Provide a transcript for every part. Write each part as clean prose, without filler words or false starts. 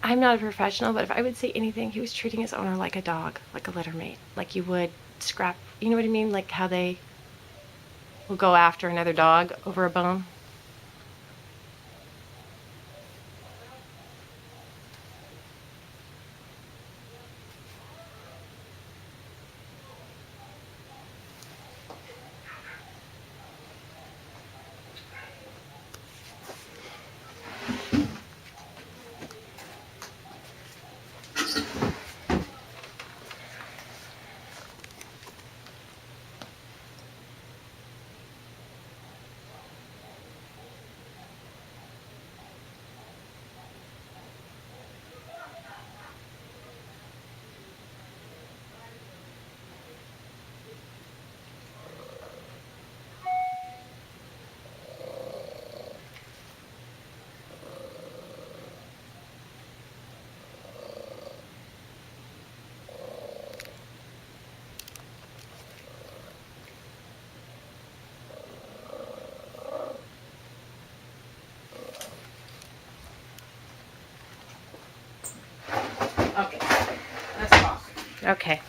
I'm not a professional, but if I would say anything, he was treating his owner like a dog, like a littermate, like you would scrap. You know what I mean? Like how they will go after another dog over a bone. Okay, let's talk. Okay.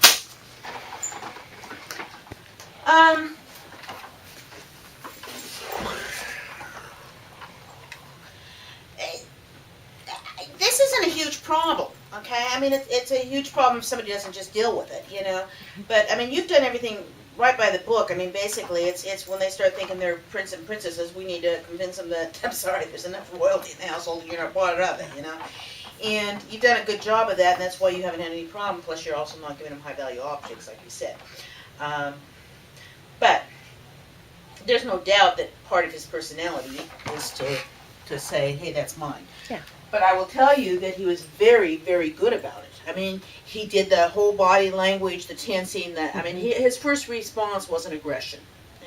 This isn't a huge problem, okay? I mean, it's a huge problem if somebody doesn't just deal with it, you know? But, I mean, you've done everything right by the book. I mean, basically, it's when they start thinking they're prince and princesses, we need to convince them that, I'm sorry, there's enough royalty in the household, you're not part of it, you know? And you've done a good job of that, and that's why you haven't had any problem, plus you're also not giving them high-value objects, like you said. But there's no doubt that part of his personality is to say, hey, that's mine. Yeah. But I will tell you that he was very, very good about it. I mean, he did the whole body language, the tensing, I mean, his first response wasn't aggression,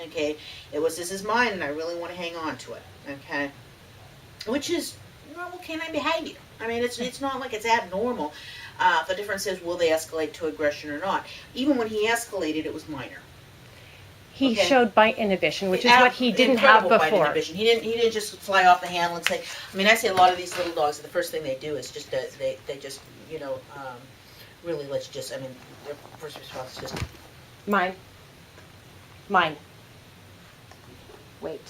okay? It was, this is mine, and I really want to hang on to it, okay? Which is normal canine behavior. I mean, it's not like it's abnormal. The difference is, will they escalate to aggression or not? Even when he escalated, it was minor. He Okay. showed bite inhibition, which is what he didn't have Incredible bite before. inhibition. He didn't just fly off the handle and say. I mean, I see a lot of these little dogs. The first thing they do is just they just really let you just. I mean, their first response is just Mine. Mine. Wait.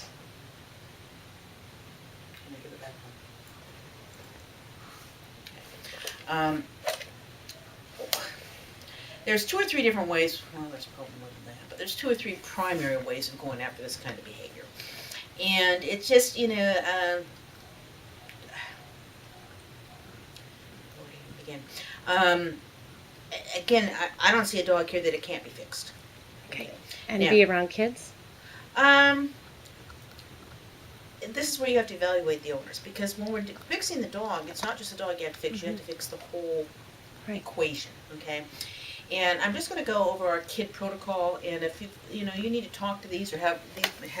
Can I give it back? There's 2 or 3 different ways. Well, there's probably more than that, but there's 2 or 3 primary ways of going after this kind of behavior, and it's just where do you begin? Again, I don't see a dog here that it can't be fixed. Okay. And Yeah. be around kids? This is where you have to evaluate the owners, because when we're fixing the dog, it's not just the dog you have to fix, you have to fix the whole equation, okay? And I'm just going to go over our kid protocol, and if you need to talk to these or have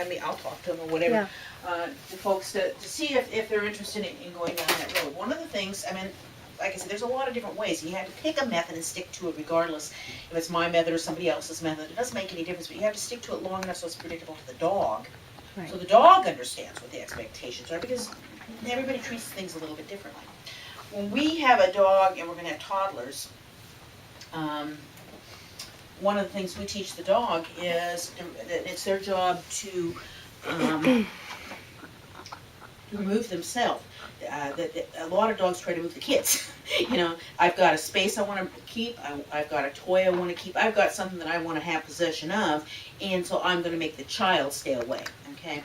me, I'll talk to them or whatever, to folks to see if they're interested in going down that road. One of the things, I mean, like I said, there's a lot of different ways. You have to pick a method and stick to it regardless if it's my method or somebody else's method. It doesn't make any difference, but you have to stick to it long enough so it's predictable to the dog. Right. So the dog understands what the expectations are, because everybody treats things a little bit differently. When we have a dog and we're going to have toddlers, one of the things we teach the dog is that it's their job to remove themselves. A lot of dogs try to move the kids. I've got a space I want to keep, I've got a toy I want to keep, I've got something that I want to have possession of, and so I'm going to make the child stay away, okay?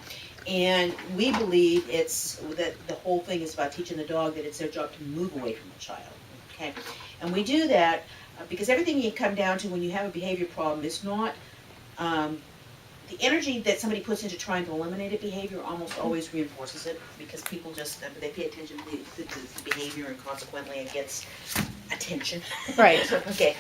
And we believe that the whole thing is about teaching the dog that it's their job to move away from the child, okay? And we do that because everything you come down to when you have a behavior problem is not the energy that somebody puts into trying to eliminate a behavior almost always reinforces it, because people just they pay attention to the behavior, and consequently it gets attention. Right. Okay.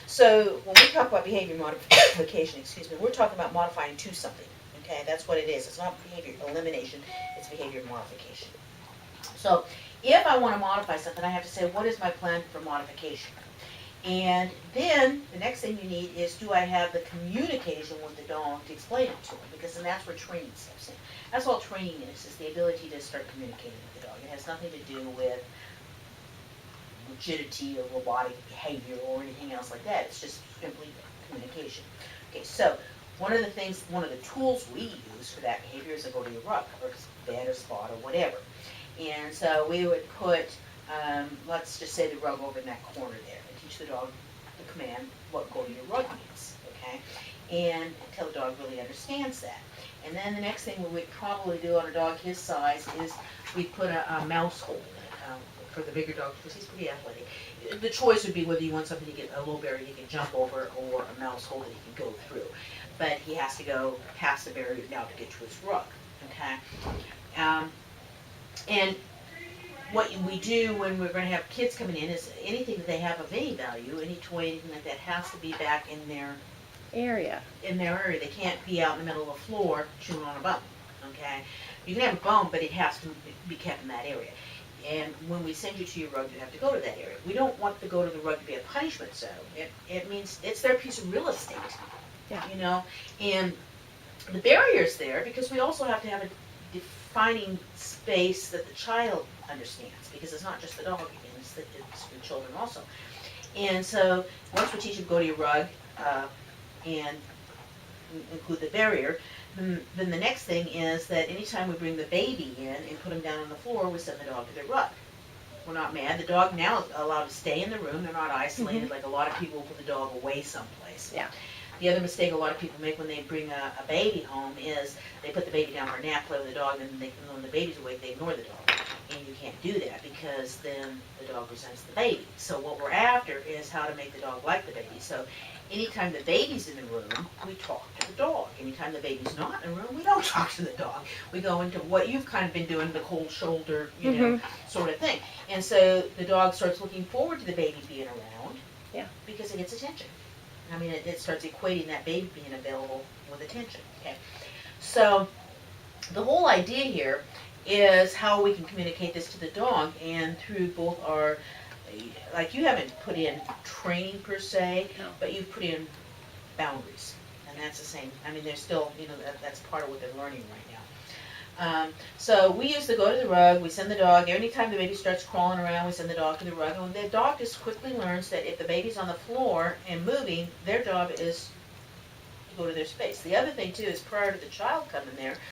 So when we talk about behavior modification, we're talking about modifying to something. Okay, that's what it is. It's not behavior elimination, it's behavior modification. So if I want to modify something, I have to say, what is my plan for modification? And then the next thing you need is, do I have the communication with the dog to explain it to him? Because then that's where training steps in. That's all training is the ability to start communicating with the dog. It has nothing to do with rigidity or robotic behavior or anything else like that. It's just simply communication. Okay, so one of the tools we use for that behavior is to go to your rug or bed or spot or whatever. And so we would put, let's just say the rug over in that corner there, and teach the dog the command, what go to your rug means, okay? And until the dog really understands that. And then the next thing we would probably do on a dog his size is we'd put a mouse hole in it, for the bigger dog, because he's pretty athletic. The choice would be whether you want something to get a low barrier he can jump over or a mouse hole that he can go through. But he has to go past the barrier now to get to his rug, okay? And what we do when we're going to have kids coming in is anything that they have of any value, any toy, anything like that, has to be back in their area. They can't be out in the middle of the floor chewing on a bone, okay? You can have a bone, but it has to be kept in that area. And when we send you to your rug, you have to go to that area. We don't want to go to the rug to be a punishment zone. It means it's their piece of real estate, Yeah. you know? And the barrier's there because we also have to have a defining space that the child understands, because it's not just the dog, it's the children also. And so once we teach them to go to your rug and include the barrier, then the next thing is that anytime we bring the baby in and put them down on the floor, we send the dog to their rug. We're not mad. The dog now is allowed to stay in the room. They're not isolated like a lot of people put the dog away someplace. Yeah. The other mistake a lot of people make when they bring a baby home is they put the baby down for a nap, play with the dog, and then when the baby's awake, they ignore the dog. And you can't do that because then the dog resents the baby. So what we're after is how to make the dog like the baby. So anytime the baby's in the room, we talk to the dog. Anytime the baby's not in the room, we don't talk to the dog. We go into what you've kind of been doing, the cold shoulder, you know, sort of thing. And so the dog starts looking forward to the baby being around. Yeah. Because it gets attention. I mean, it starts equating that baby being available with attention, okay? So the whole idea here is how we can communicate this to the dog, and through both our, like, you haven't put in training per se, No. but you've put in boundaries, and that's the same. I mean, there's still, you know, that's part of what they're learning right now. So we use the go to the rug, we send the dog, anytime the baby starts crawling around, we send the dog to the rug, and the dog just quickly learns that if the baby's on the floor and moving, their job is to go to their space. The other thing too is prior to the child coming there,